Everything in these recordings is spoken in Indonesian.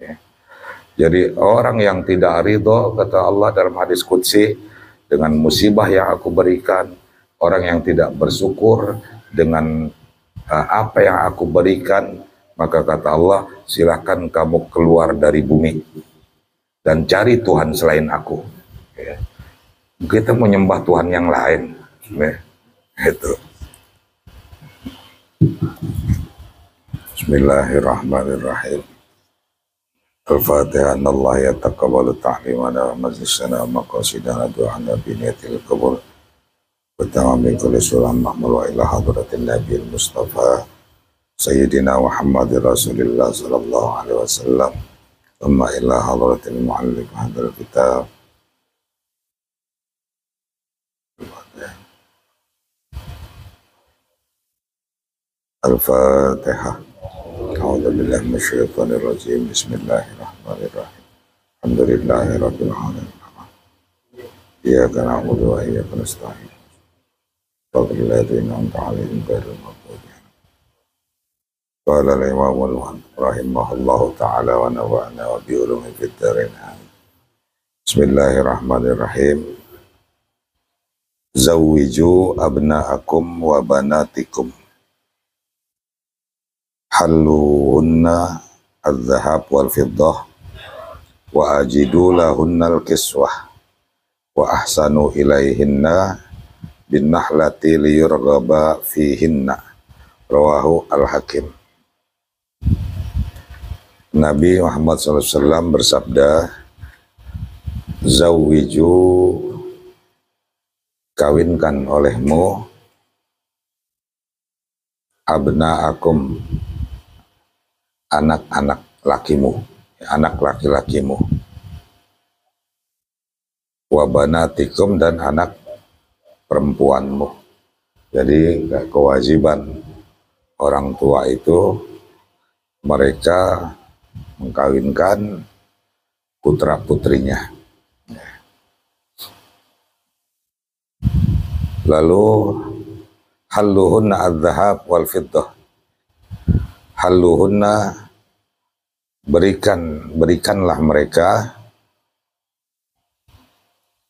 Ya. Jadi orang yang tidak ridho, kata Allah dalam hadis qudsi, dengan musibah yang aku berikan, orang yang tidak bersyukur dengan apa yang aku berikan, maka kata Allah, silahkan kamu keluar dari bumi dan cari Tuhan selain aku. Ya. Kita menyembah Tuhan yang lain. Ya. Itu. Bismillahirrahmanirrahim. Al-Fatihah. Allah ya taqabbalu ta'limana wa majlisana maqasidana du'ana biniyatil qabul wa tamami kulli sulam mahmul wa ila hadratin Nabi Mustafa Sayyidina Muhammad Rasulullah sallallahu alaihi wasallam amma ila hadratil mu'allif hadal kitab. Al-Fatihah. A'udzu billahi minasyaitonir rajim. Bismillahirrahmanirrahim. Alhamdulillahi rabbil alamin. Iyyaka na'budu wa iyyaka nasta'in. Shiratal ladzina an'amta 'alaihim ghairil maghdubi 'alaihim. Qala al-imam rahimahullahu ta'ala wa nafa'ana wa bi ulumi fid dharain. Bismillahirrahmanirrahim. Zawwiju abna'akum wa banatikum halluhunna al-dhahab wal-fiddah wa ajidu lahunna al-kiswah wa ahsanu ilaihinna bin nahlati liyurghaba fihinna. Rawahu al-Hakim. Nabi Muhammad SAW bersabda, zawwiju, kawinkan olehmu, abna'akum, anak-anak lakimu, anak laki-lakimu, wa banatikum, dan anak perempuanmu. Jadi kewajiban orang tua itu mereka mengkawinkan putra-putrinya. Lalu halluhunna al-dhahab wal-fiddah. Halluhunna, berikanlah mereka,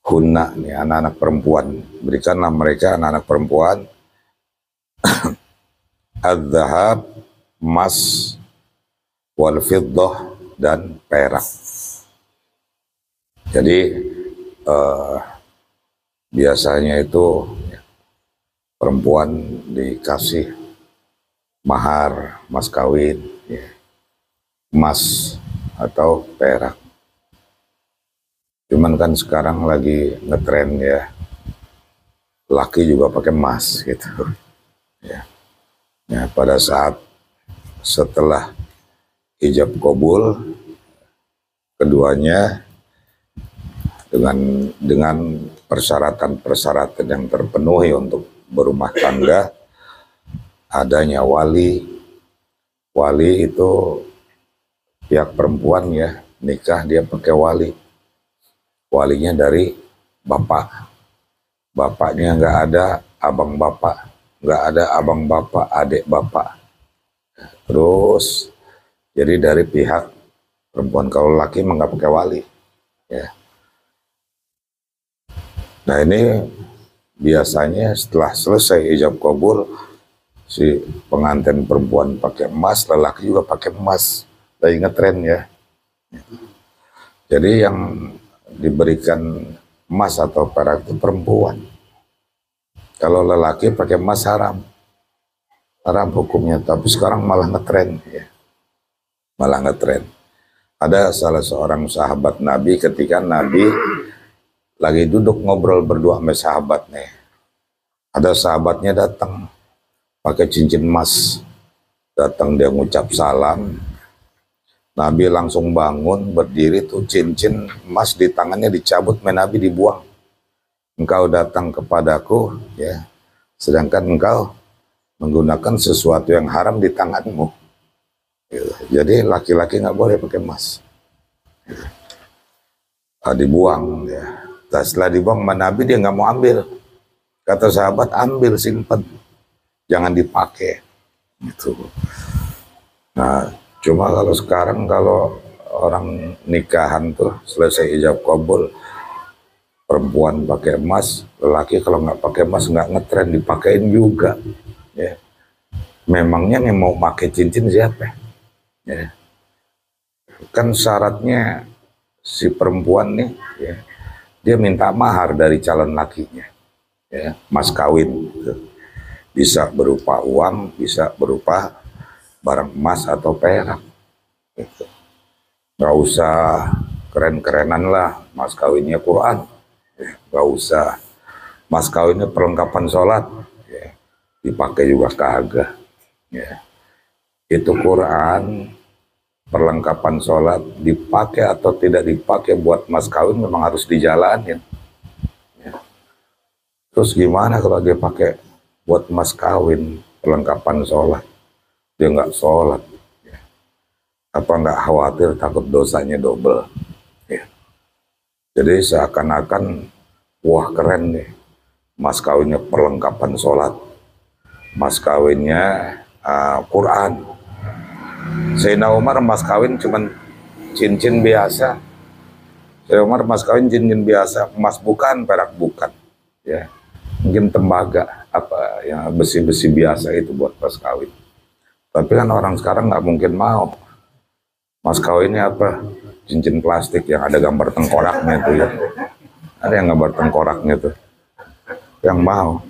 hunna, nih anak-anak perempuan, berikanlah mereka anak-anak perempuan, al-dhahab, emas, wal-fiddah, dan perak. Jadi biasanya itu perempuan dikasih mahar, mas kawin, ya, emas atau perak. Cuman kan sekarang lagi ngetren ya, laki juga pakai emas gitu. Ya. Ya, pada saat setelah ijab kabul, keduanya dengan persyaratan-persyaratan yang terpenuhi untuk berumah tangga, adanya wali. Wali itu pihak perempuan ya, nikah dia pakai wali. Walinya dari bapak. Bapaknya nggak ada abang bapak, nggak ada abang bapak, adik bapak. Terus jadi dari pihak perempuan. Kalau laki mah nggak pakai wali. Ya. Nah ini biasanya setelah selesai ijab kabul, si pengantin perempuan pakai emas, lelaki juga pakai emas. Lagi ngetren ya. Jadi yang diberikan emas atau perak itu perempuan. Kalau lelaki pakai emas haram. Haram hukumnya, tapi sekarang malah ngetren ya. Malah ngetren. Ada salah seorang sahabat Nabi, ketika Nabi lagi duduk ngobrol berdua sama sahabat nih. Ada sahabatnya datang pakai cincin emas, datang dia ngucap salam. Nabi langsung bangun, berdiri, tuh cincin emas di tangannya dicabut, Nabi dibuang. Engkau datang kepadaku, ya, sedangkan engkau menggunakan sesuatu yang haram di tanganmu. Gitu. Jadi laki-laki nggak boleh pakai emas. Gitu. Dibuang, ya. Nah, setelah dibuang, Nabi dia nggak mau ambil. Kata sahabat, ambil, simpen. Jangan dipakai, gitu. Nah, cuma kalau sekarang kalau orang nikahan tuh selesai ijab kabul, perempuan pakai emas, lelaki kalau nggak pakai emas nggak ngetren, dipakein juga. Ya. Memangnya yang mau pakai cincin siapa? Ya. Kan syaratnya si perempuan nih, ya, dia minta mahar dari calon lakinya, ya, mas kawin. Gitu. Bisa berupa uang, bisa berupa barang emas atau perak. Gitu. Nggak usah keren-kerenan lah, mas kawinnya Quran. Ya, nggak usah mas kawinnya perlengkapan sholat, ya, dipakai juga kagak. Ya. Itu Quran, perlengkapan sholat dipakai atau tidak dipakai buat mas kawin memang harus dijalanin. Ya. Terus gimana kalau dia pakai buat mas kawin perlengkapan sholat, dia nggak sholat, ya. Apa nggak khawatir takut dosanya double? Ya. Jadi seakan-akan wah keren nih, mas kawinnya perlengkapan sholat, mas kawinnya Quran. Sayyidina Umar mas kawin cuman cincin biasa. Sayyidina Umar mas kawin cincin biasa, emas bukan, perak bukan. Ya, mungkin tembaga apa ya, besi-besi biasa itu buat mas kawin. Tapi kan orang sekarang nggak mungkin mau. Mas kawinnya apa? Cincin plastik yang ada gambar tengkoraknya itu ya. Ada yang gambar tengkoraknya tuh. Yang mau.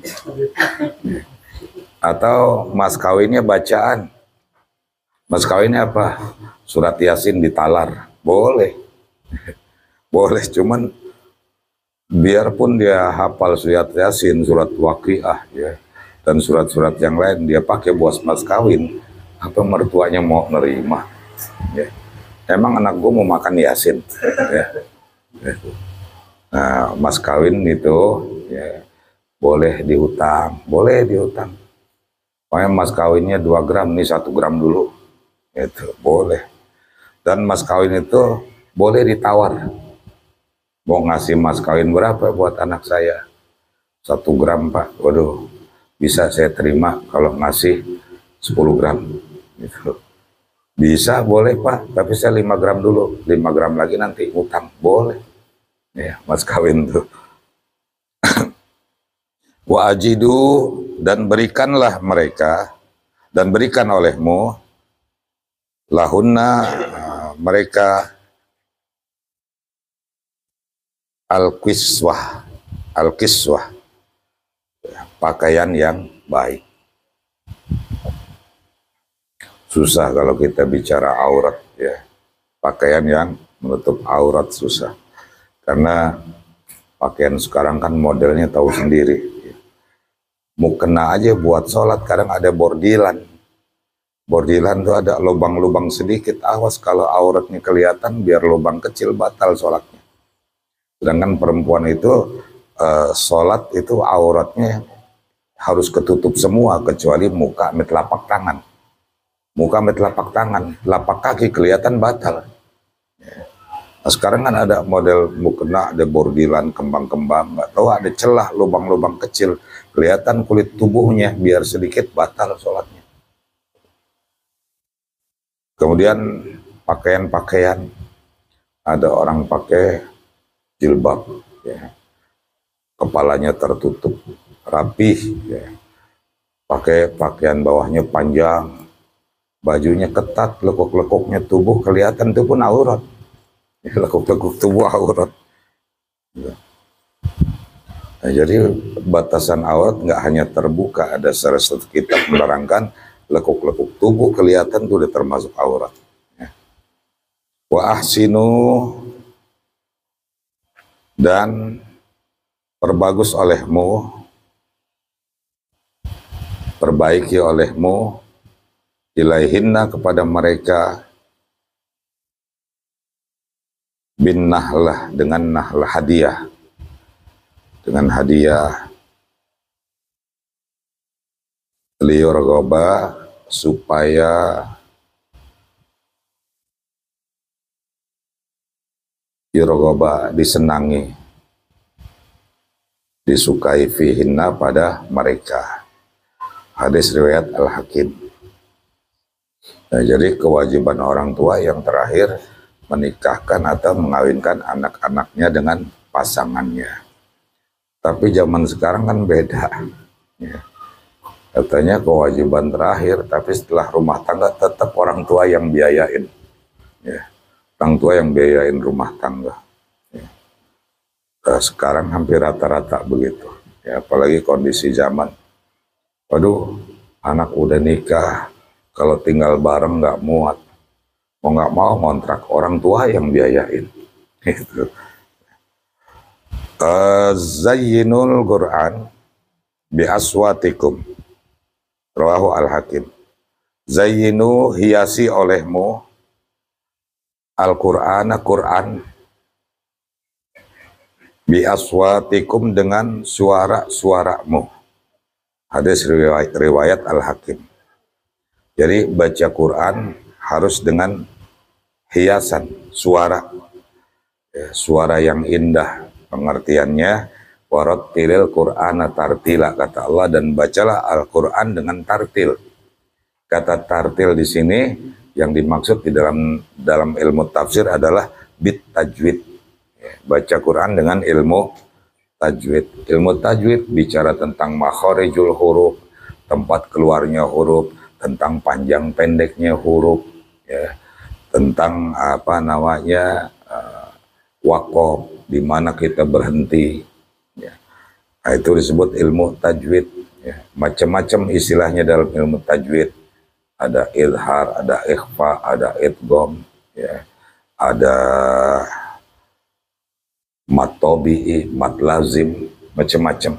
Atau mas kawinnya bacaan. Mas kawinnya apa? Surat Yasin ditalar. Boleh. Boleh, cuman biarpun dia hafal surat Yasin, surat Waqiah, ya, dan surat-surat yang lain dia pakai buat mas kawin, apa mertuanya mau nerima? Ya. Emang anak gue mau makan Yasin? Ya. Nah, mas kawin itu ya, boleh dihutang, boleh dihutang. Pokoknya mas kawinnya 2 gram, nih 1 gram dulu. Itu boleh. Dan mas kawin itu boleh ditawar. Mau ngasih mas kawin berapa buat anak saya? 1 gram pak. Waduh, bisa saya terima kalau ngasih 10 gram. Gitu. Bisa, boleh pak. Tapi saya 5 gram dulu. 5 gram lagi nanti utang. Boleh. Ya, mas kawin tuh. Wa ajidu, dan berikanlah mereka, dan berikan olehmu lahunna mereka al-kiswah, al-kiswah, pakaian yang baik. Susah kalau kita bicara aurat, ya, pakaian yang menutup aurat susah, karena pakaian sekarang kan modelnya tahu sendiri. Mau kena aja buat sholat kadang ada bordilan. Bordilan tuh ada lubang-lubang sedikit, awas kalau auratnya kelihatan, biar lubang kecil batal sholatnya. Sedangkan perempuan itu sholat itu auratnya harus ketutup semua kecuali muka sama telapak tangan. Muka sama telapak tangan, telapak kaki kelihatan batal. Nah, sekarang kan ada model mukena, ada bordilan, kembang-kembang, nggak tahu ada celah, lubang-lubang kecil, kelihatan kulit tubuhnya, biar sedikit batal sholatnya. Kemudian pakaian-pakaian, ada orang pakai jilbab, ya, kepalanya tertutup, rapih, ya, pakai pakaian bawahnya panjang, bajunya ketat, lekuk-lekuknya tubuh kelihatan, itu pun aurat. Lekuk-lekuk tubuh aurat. Ya. Nah, jadi batasan aurat nggak hanya terbuka, ada salah satu kitab menerangkan lekuk-lekuk tubuh kelihatan itu udah termasuk aurat. Ya. Wa ahsinu, dan perbagus olehmu, perbaiki olehmu ilaihinna kepada mereka bin nahlah, dengan nahlah hadiah, dengan hadiah liyorgoba, supaya yurgoba disenangi, disukai fihinna pada mereka. Hadis riwayat Al-Hakim. Nah, jadi kewajiban orang tua yang terakhir menikahkan atau mengawinkan anak-anaknya dengan pasangannya. Tapi zaman sekarang kan beda. Ya. Katanya kewajiban terakhir, tapi setelah rumah tangga tetap orang tua yang biayain. Ya. Orang tua yang biayain rumah tangga. Ya. Sekarang hampir rata-rata begitu. Ya, apalagi kondisi zaman. Waduh, anak udah nikah, kalau tinggal bareng nggak muat. Mau nggak mau ngontrak, orang tua yang biayain. Gitu. Zayyinul Quran bi aswatikum. Rawahu Al-Hakim. Zayyinu, hiasi olehmu Al-Qur'an, Quran bi aswatikum, dengan suara-suaramu. Hadis riwayat Al-Hakim. Jadi baca Quran harus dengan hiasan suara, ya, suara yang indah. Pengertiannya, warattilil Qur'ana tartila, kata Allah, dan bacalah Al-Quran dengan tartil. Kata tartil di sini yang dimaksud di dalam ilmu tafsir adalah bit tajwid. Ya, baca Quran dengan ilmu tajwid. Ilmu tajwid bicara tentang makharijul huruf, tempat keluarnya huruf, tentang panjang pendeknya huruf, ya, tentang apa namanya waqaf, di mana kita berhenti. Ya. Nah, itu disebut ilmu tajwid. Ya. Macam-macam istilahnya dalam ilmu tajwid. Ada izhar, ada ikhfa, ada idgham, ya. Ada mat tabi'i, mat lazim, macam-macam.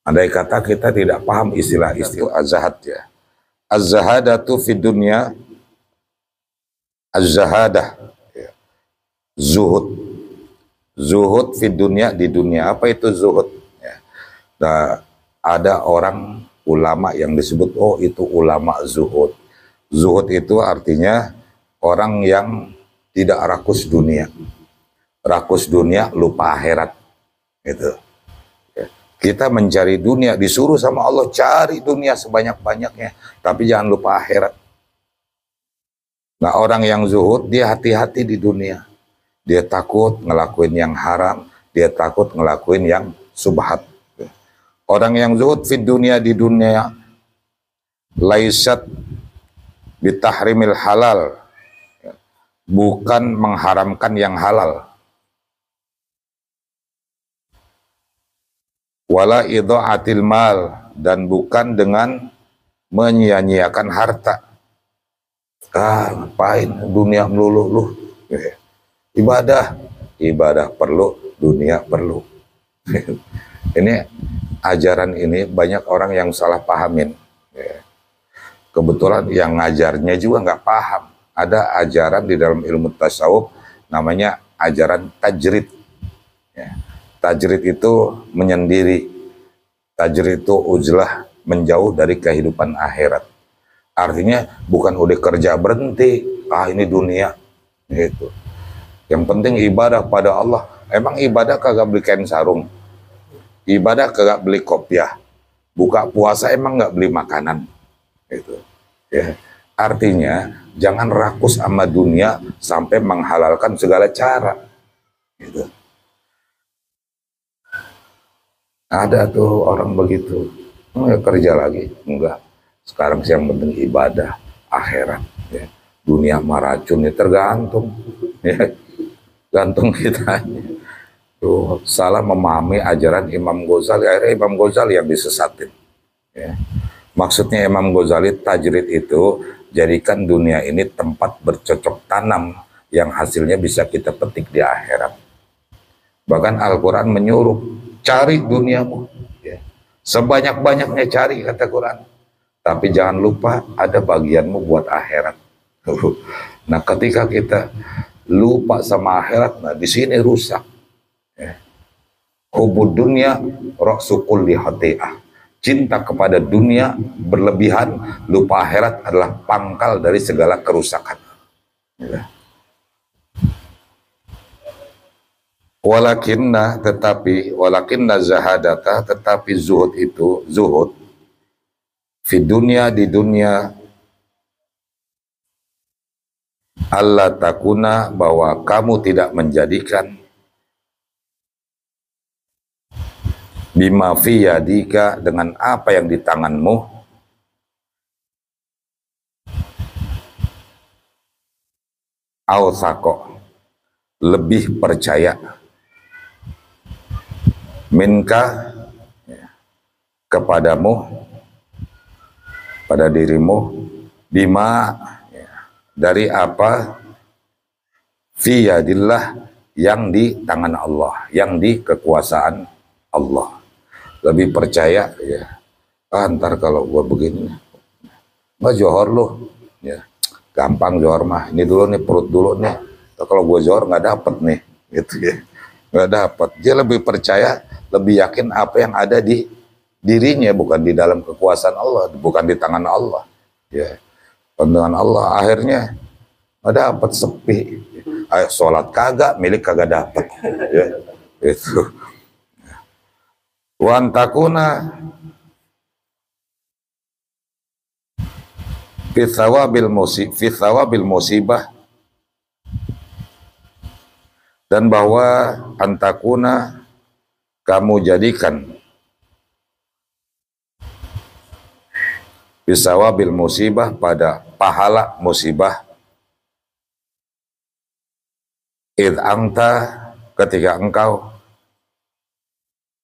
Andai kata kita tidak paham istilah-istilah az-zahad, ya. Az-zahadatu fid dunya, az-zahadah, ya. Zuhud. Zuhud fid dunya, di dunia. Apa itu zuhud? Ya. Nah, ada orang ulama yang disebut, oh itu ulama zuhud. Zuhud itu artinya orang yang tidak rakus dunia. Rakus dunia, lupa akhirat. Gitu. Ya. Kita mencari dunia, disuruh sama Allah cari dunia sebanyak-banyaknya, tapi jangan lupa akhirat. Nah, orang yang zuhud, dia hati-hati di dunia. Dia takut ngelakuin yang haram, dia takut ngelakuin yang subhat. Orang yang zuhud fid dunia, di dunia, laisat bitahrimil halal, bukan mengharamkan yang halal. Wala idha'atil mal, dan bukan dengan menyia-nyiakan harta. Ngapain dunia melulu lu? Ibadah perlu, dunia perlu. Ini ajaran ini banyak orang yang salah pahamin. Kebetulan yang ngajarnya juga nggak paham. Ada ajaran di dalam ilmu tasawuf namanya ajaran tajrid. Tajrid itu menyendiri. Tajrid itu uzlah, menjauh dari kehidupan akhirat. Artinya bukan udah kerja berhenti, ini dunia, gitu. Yang penting ibadah pada Allah. Emang ibadah kagak beli kain sarung? Ibadah kagak beli kopiah? Buka puasa emang nggak beli makanan? Gitu. Ya. Artinya jangan rakus sama dunia sampai menghalalkan segala cara. Gitu. Ada tuh orang begitu. Ya, kerja lagi? Enggak. Sekarang sih yang penting ibadah, akhirat. Ya. Dunia maracun, ya tergantung. Ya. Gantung kita. Tuh, salah memahami ajaran Imam Ghazali. Akhirnya Imam Ghazali yang disesatin. Ya. Maksudnya Imam Ghazali, tajrid itu jadikan dunia ini tempat bercocok tanam yang hasilnya bisa kita petik di akhirat. Bahkan Al-Quran menyuruh, cari duniamu. Ya. Sebanyak-banyaknya cari, kata Quran. Tapi jangan lupa ada bagianmu buat akhirat. Nah, ketika kita lupa sama akhirat, nah di sini rusak. Ya. Hubud dunia ra'su kulli khati'ah. Cinta kepada dunia berlebihan, lupa akhirat adalah pangkal dari segala kerusakan. Ya. Walakinna zahadata, tetapi zuhud itu, zuhud fi dunia, di dunia, Allah takuna, bahwa kamu tidak menjadikan bima fi yadika, dengan apa yang di tanganmu, awsaqo, lebih percaya, minka, kepadamu, pada dirimu, bima, dari apa, fi yadillah, yang di tangan Allah, yang di kekuasaan Allah. Lebih percaya, ya, ntar kalau gua begini, nggak johor lu, ya, gampang johor mah, ini dulu nih, perut dulu nih, kalau gua johor nggak dapet nih, gitu ya, nggak dapet. Dia lebih percaya, lebih yakin apa yang ada di dirinya, bukan di dalam kekuasaan Allah, bukan di tangan Allah, ya. Dengan Allah akhirnya nggak dapet, sepi. Ayo sholat kagak, milik kagak dapet, ya, itu. Wan takuna fi musibah, dan bahwa antakuna, kamu jadikan bisawabil musibah, pada pahala musibah, id angta, ketika engkau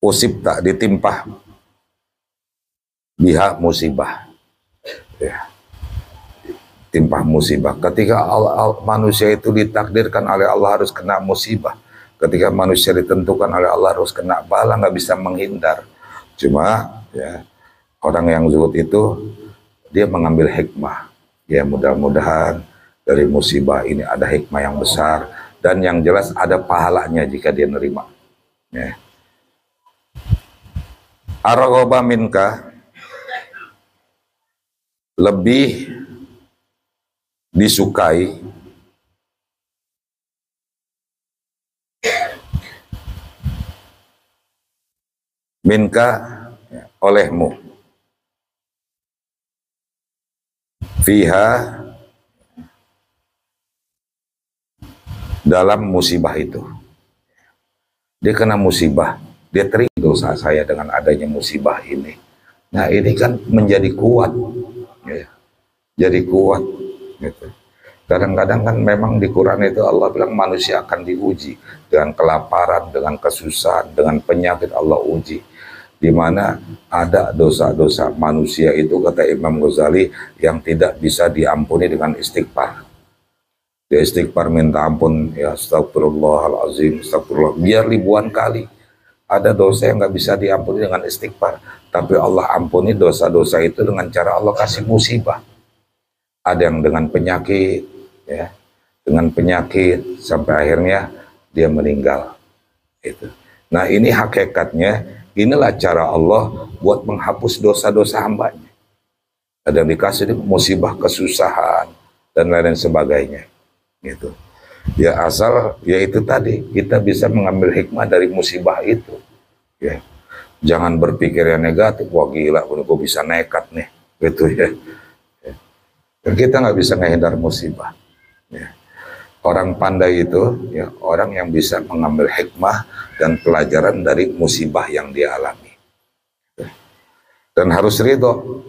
usibta, ditimpa, biha, musibah, ya, timpa musibah. Ketika manusia itu ditakdirkan oleh Allah harus kena musibah, ketika manusia ditentukan oleh Allah harus kena bala, nggak bisa menghindar. Cuma, ya, orang yang zuhud itu dia mengambil hikmah, ya, mudah-mudahan dari musibah ini ada hikmah yang besar, dan yang jelas ada pahalanya jika dia nerima, ya. Ar-raghabah minka, lebih disukai minka, olehmu, fiha, dalam musibah itu. Dia kena musibah, dia terima dosa saya dengan adanya musibah ini. Nah, ini kan menjadi kuat, ya, jadi kuat, gitu. Kadang-kadang kan memang di Quran itu Allah bilang manusia akan diuji dengan kelaparan, dengan kesusahan, dengan penyakit, Allah uji. Di mana ada dosa-dosa manusia itu, kata Imam Ghazali, yang tidak bisa diampuni dengan istighfar. Dia istighfar minta ampun, ya, astagfirullahalazim, astagfirullah, biar ribuan kali. Ada dosa yang nggak bisa diampuni dengan istighfar, tapi Allah ampuni dosa-dosa itu dengan cara Allah kasih musibah. Ada yang dengan penyakit, ya, dengan penyakit sampai akhirnya dia meninggal. Itu. Nah, ini hakikatnya, inilah cara Allah buat menghapus dosa-dosa hambanya. Ada yang dikasih musibah, kesusahan, dan lain sebagainya. Gitu. Ya, asal ya itu tadi, kita bisa mengambil hikmah dari musibah itu, ya. Jangan berpikir yang negatif, wah gila, gue bisa nekat nih, gitu, ya. Dan kita nggak bisa menghindar musibah, ya. Orang pandai itu, ya, orang yang bisa mengambil hikmah dan pelajaran dari musibah yang dia alami, ya. Dan harus ridho,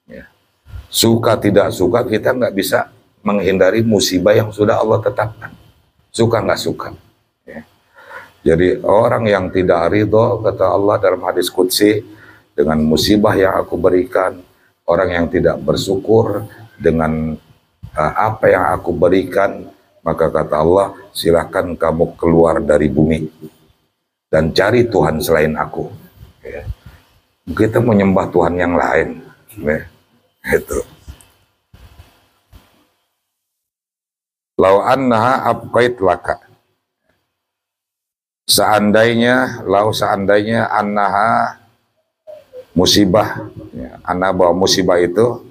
ya. Suka tidak suka, kita nggak bisa menghindari musibah yang sudah Allah tetapkan. Suka nggak suka, ya. Jadi orang yang tidak ridho, kata Allah dalam hadis qudsi, dengan musibah yang aku berikan, orang yang tidak bersyukur dengan apa yang aku berikan, maka kata Allah, silahkan kamu keluar dari bumi dan cari Tuhan selain aku, ya. Kita menyembah Tuhan yang lain, ya. Itu. Lau annaha abqait laka, seandainya annaha, musibah, ya, anna bahwa musibah itu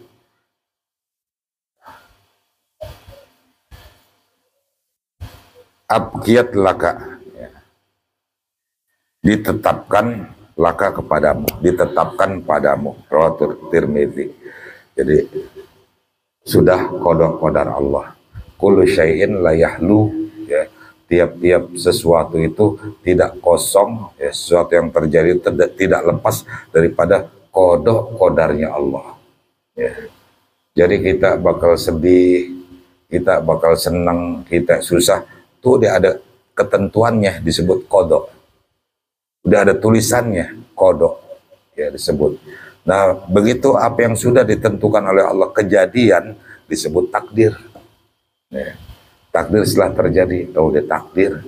abqiyat laka, ya, ditetapkan laka kepadamu, ditetapkan padamu, rawatul Tirmidzi. Jadi sudah qada qadar Allah, kullu syai'in la yahlu, ya. Tiap-tiap sesuatu itu tidak kosong, ya. Sesuatu yang terjadi tidak lepas daripada qada qadarnya Allah, ya. Jadi kita bakal sedih, kita bakal senang, kita susah, tuh dia ada ketentuannya, disebut qada. Udah ada tulisannya, qada, ya, disebut. Nah, begitu apa yang sudah ditentukan oleh Allah kejadian disebut takdir. Ya. Takdir setelah terjadi, oh dia takdir.